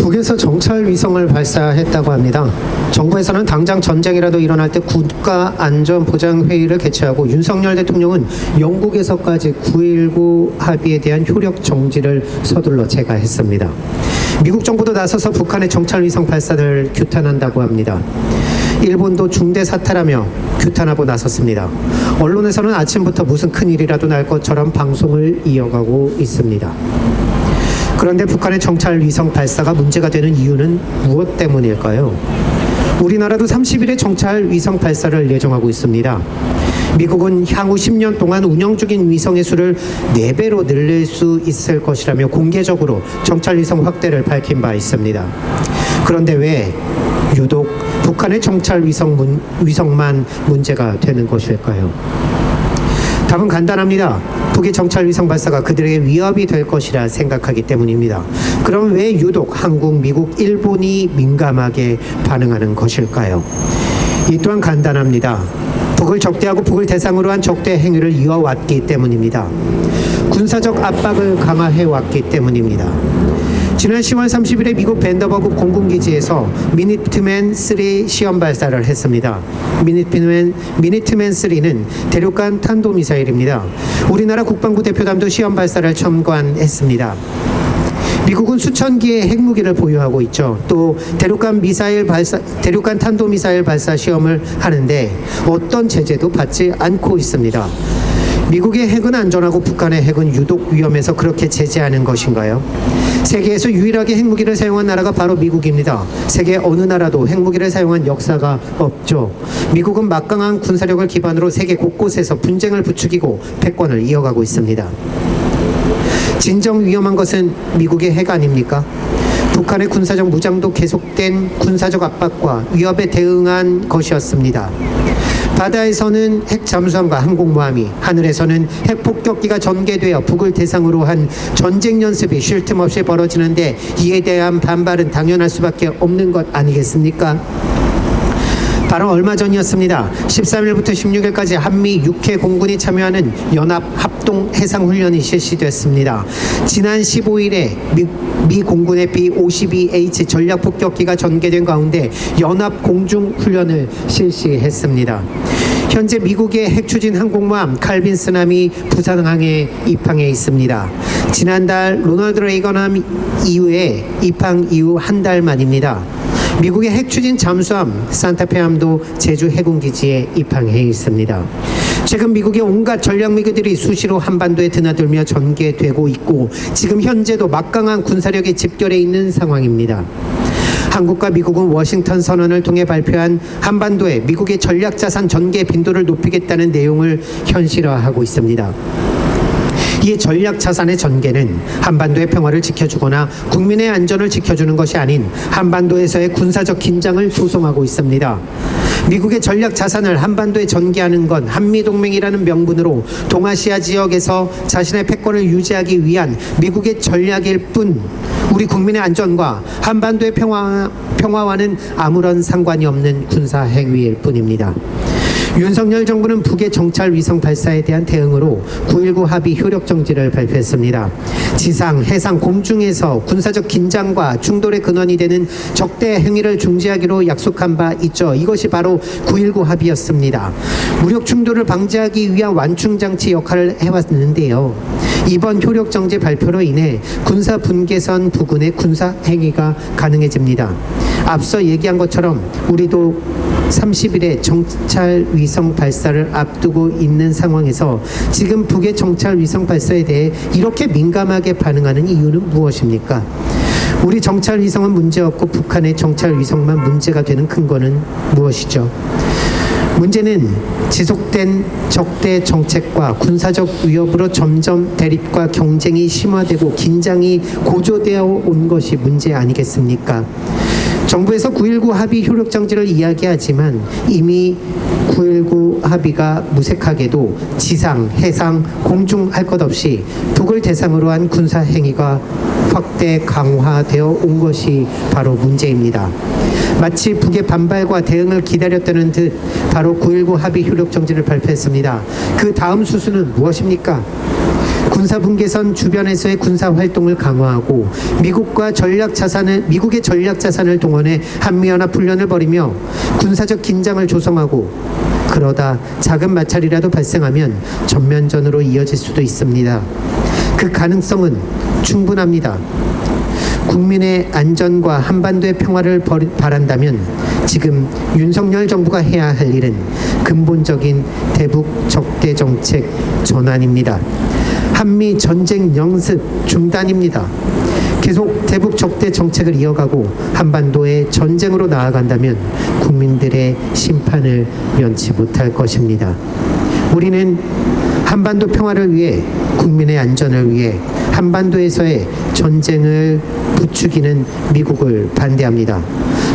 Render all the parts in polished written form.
북에서 정찰 위성을 발사했다고 합니다. 정부에서는 당장 전쟁이라도 일어날 때 국가안전보장회의를 개최하고 윤석열 대통령은 영국에서까지 9.19 합의에 대한 효력 정지를 서둘러 제거했습니다. 미국 정부도 나서서 북한의 정찰 위성 발사를 규탄한다고 합니다. 일본도 중대 사태라며 규탄하고 나섰습니다. 언론에서는 아침부터 무슨 큰일이라도 날 것처럼 방송을 이어가고 있습니다. 그런데 북한의 정찰 위성 발사가 문제가 되는 이유는 무엇 때문일까요? 우리나라도 30일에 정찰 위성 발사를 예정하고 있습니다. 미국은 향후 10년 동안 운영 중인 위성의 수를 4배로 늘릴 수 있을 것이라며 공개적으로 정찰 위성 확대를 밝힌 바 있습니다. 그런데 왜 유독 북한의 정찰 위성만 문제가 되는 것일까요? 답은 간단합니다. 북의 정찰 위성 발사가 그들에게 위협이 될 것이라 생각하기 때문입니다. 그럼 왜 유독 한국, 미국, 일본이 민감하게 반응하는 것일까요? 이 또한 간단합니다. 북을 적대하고 북을 대상으로 한 적대 행위를 이어왔기 때문입니다. 군사적 압박을 강화해왔기 때문입니다. 지난 10월 30일에 미국 밴더버그 공군기지에서 미니트맨 3 시험 발사를 했습니다. 미니트맨 3는 대륙간 탄도미사일입니다. 우리나라 국방부 대표단도 시험 발사를 첨관했습니다. 미국은 수천 개의 핵무기를 보유하고 있죠. 또 대륙간 탄도미사일 발사 시험을 하는데 어떤 제재도 받지 않고 있습니다. 미국의 핵은 안전하고 북한의 핵은 유독 위험해서 그렇게 제재하는 것인가요? 세계에서 유일하게 핵무기를 사용한 나라가 바로 미국입니다. 세계 어느 나라도 핵무기를 사용한 역사가 없죠. 미국은 막강한 군사력을 기반으로 세계 곳곳에서 분쟁을 부추기고 패권을 이어가고 있습니다. 진정 위험한 것은 미국의 핵 아닙니까? 북한의 군사적 무장도 계속된 군사적 압박과 위협에 대응한 것이었습니다. 바다에서는 핵 잠수함과 항공모함이, 하늘에서는 핵 폭격기가 전개되어 북을 대상으로 한 전쟁 연습이 쉴 틈 없이 벌어지는데 이에 대한 반발은 당연할 수밖에 없는 것 아니겠습니까? 바로 얼마 전이었습니다. 13일부터 16일까지 한미 6회 공군이 참여하는 연합 합동 해상훈련이 실시됐습니다. 지난 15일에 미 공군의 B-52H 전략폭격기가 전개된 가운데 연합 공중훈련을 실시했습니다. 현재 미국의 핵추진 항공모함 칼빈 쓰나미 부산항에 입항해 있습니다. 지난달 로널드 레이건함 이후에 입항 이후 한 달 만입니다. 미국의 핵추진 잠수함 산타페함도 제주 해군기지에 입항해 있습니다. 최근 미국의 온갖 전략무기들이 수시로 한반도에 드나들며 전개되고 있고 지금 현재도 막강한 군사력에 집결해 있는 상황입니다. 한국과 미국은 워싱턴 선언을 통해 발표한 한반도에 미국의 전략자산 전개 빈도를 높이겠다는 내용을 현실화하고 있습니다. 이 전략자산의 전개는 한반도의 평화를 지켜주거나 국민의 안전을 지켜주는 것이 아닌 한반도에서의 군사적 긴장을 조성하고 있습니다. 미국의 전략자산을 한반도에 전개하는 건 한미동맹이라는 명분으로 동아시아 지역에서 자신의 패권을 유지하기 위한 미국의 전략일 뿐 우리 국민의 안전과 한반도의 평화와는 아무런 상관이 없는 군사 행위일 뿐입니다. 윤석열 정부는 북의 정찰 위성 발사에 대한 대응으로 9.19 합의 효력 정지를 발표했습니다. 지상, 해상, 공중에서 군사적 긴장과 충돌의 근원이 되는 적대 행위를 중지하기로 약속한 바 있죠. 이것이 바로 9.19 합의였습니다. 무력 충돌을 방지하기 위한 완충장치 역할을 해왔는데요. 이번 효력 정지 발표로 인해 군사 분계선 부근의 군사 행위가 가능해집니다. 앞서 얘기한 것처럼 우리도 30일에 정찰 위성 발사를 앞두고 있는 상황에서 지금 북의 정찰 위성 발사에 대해 이렇게 민감하게 반응하는 이유는 무엇입니까? 우리 정찰 위성은 문제없고 북한의 정찰 위성만 문제가 되는 근거는 무엇이죠? 문제는 지속된 적대 정책과 군사적 위협으로 점점 대립과 경쟁이 심화되고 긴장이 고조되어 온 것이 문제 아니겠습니까? 정부에서 9.19 합의 효력 정지를 이야기하지만 이미 9.19 합의가 무색하게도 지상, 해상, 공중 할 것 없이 북을 대상으로 한 군사 행위가 확대 강화되어 온 것이 바로 문제입니다. 마치 북의 반발과 대응을 기다렸다는 듯 바로 9.19 합의 효력 정지를 발표했습니다. 그 다음 수순은 무엇입니까? 군사분계선 주변에서의 군사 활동을 강화하고 미국의 전략 자산을 동원해 한미연합 훈련을 벌이며 군사적 긴장을 조성하고 그러다 작은 마찰이라도 발생하면 전면전으로 이어질 수도 있습니다. 그 가능성은 충분합니다. 국민의 안전과 한반도의 평화를 바란다면 지금 윤석열 정부가 해야 할 일은 근본적인 대북 적대 정책 전환입니다. 한미 전쟁 영습 중단입니다. 계속 대북 적대 정책을 이어가고 한반도의 전쟁으로 나아간다면 국민들의 심판을 면치 못할 것입니다. 우리는 한반도 평화를 위해, 국민의 안전을 위해 한반도에서의 전쟁을 부추기는 미국을 반대합니다.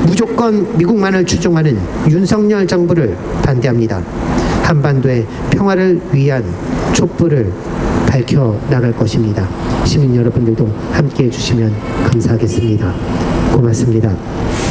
무조건 미국만을 추종하는 윤석열 정부를 반대합니다. 한반도의 평화를 위한 촛불을 밝혀 나갈 것입니다. 시민 여러분들도 함께해 주시면 감사하겠습니다. 고맙습니다.